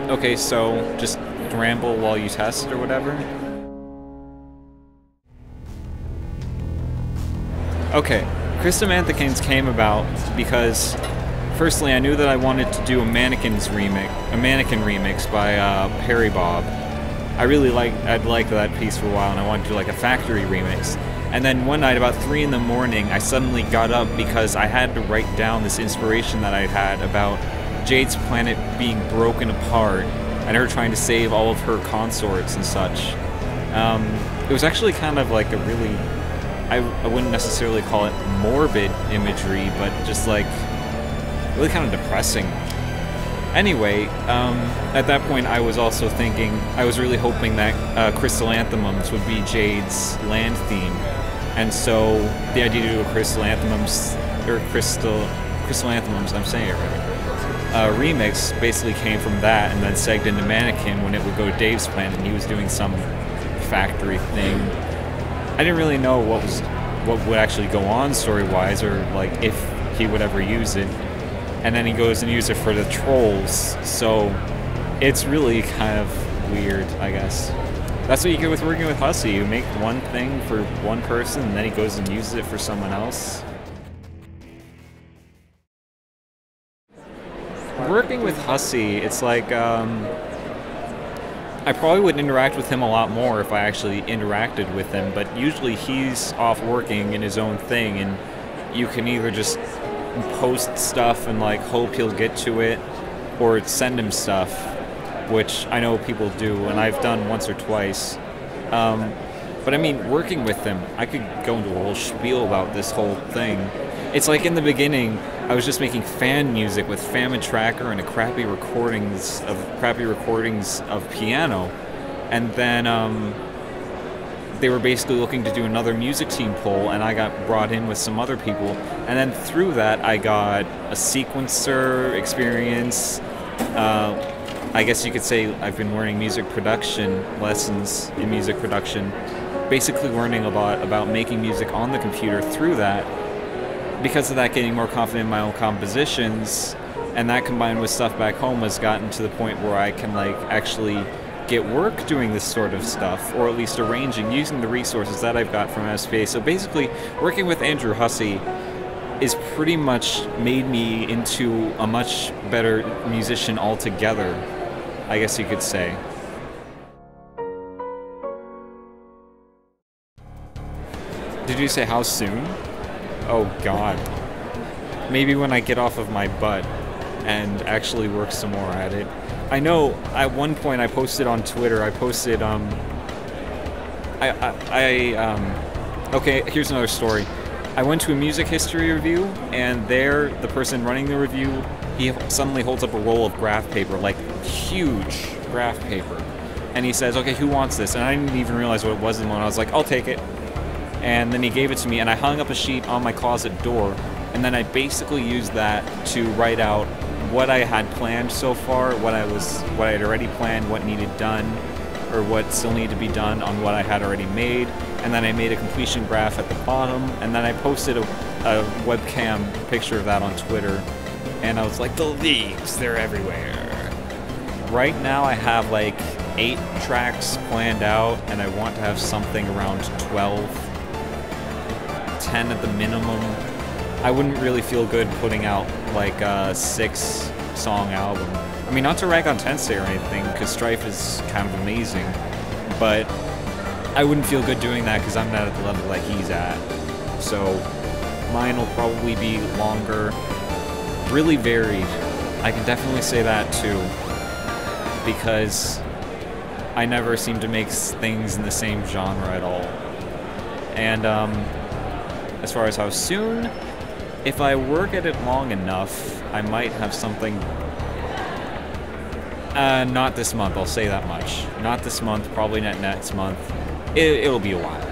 Okay, so just ramble while you test or whatever? Okay, Chrysanthemums came about because, firstly, I knew that I wanted to do a mannequin remix by Harry Bob. I'd liked that piece for a while, and I wanted to do like a factory remix. And then one night, about 3 in the morning, I suddenly got up because I had to write down this inspiration that I had about Jade's planet being broken apart and her trying to save all of her consorts and such. It was actually kind of like a really, I wouldn't necessarily call it morbid imagery, but just like really kind of depressing. Anyway, at that point I was also thinking, I was really hoping that Chrysanthemums would be Jade's land theme. And so the idea to do a Chrysanthemums, I'm saying it right, remix basically came from that, and then segged into Mannequin when it would go to Dave's planet and he was doing some factory thing. I didn't really know what would actually go on story-wise, or like if he would ever use it. And then he goes and uses it for the trolls, so it's really kind of weird, I guess. That's what you get with working with Hussie. You make one thing for one person, and then he goes and uses it for someone else. Working with Hussie, it's like, I probably would interact with him a lot more if I actually interacted with him, but usually he's off working in his own thing, and you can either just post stuff and like hope he'll get to it, or send him stuff, which I know people do, and I've done once or twice. But I mean, working with him, I could go into a whole spiel about this whole thing. It's like in the beginning, I was just making fan music with Famine Tracker and crappy recordings of piano, and then they were basically looking to do another music team poll, and I got brought in with some other people, and then through that I got a sequencer experience. I guess you could say I've been learning music production lessons in music production, basically learning a lot about making music on the computer through that. Because of that, getting more confident in my own compositions, and that combined with stuff back home has gotten to the point where I can like actually get work doing this sort of stuff, or at least arranging using the resources that I've got from MSPA. So basically, working with Andrew Hussie is pretty much made me into a much better musician altogether, I guess you could say. Did you say how soon? Oh god. Maybe when I get off of my butt and actually work some more at it. I know at one point I posted on Twitter, okay, here's another story. I went to a music history review, and there, the person running the review, he suddenly holds up a roll of graph paper, like huge graph paper. And he says, okay, who wants this? And I didn't even realize what it was, and when I was like, I'll take it. And then he gave it to me, and I hung up a sheet on my closet door, and then I basically used that to write out what I had planned so far, what I had already planned, what needed done, or what still needed to be done on what I had already made, and then I made a completion graph at the bottom, and then I posted a webcam picture of that on Twitter, and I was like, the leaves, they're everywhere. Right now I have like 8 tracks planned out, and I want to have something around 12. 10 at the minimum. I wouldn't really feel good putting out like a 6-song album. I mean, not to rag on Tensei or anything, because Strife is kind of amazing, but I wouldn't feel good doing that because I'm not at the level that he's at. So mine will probably be longer, really varied. I can definitely say that too, because I never seem to make things in the same genre at all. And as far as how soon, if I work at it long enough, I might have something. Not this month, I'll say that much. Not this month, probably not next month. It'll be a while.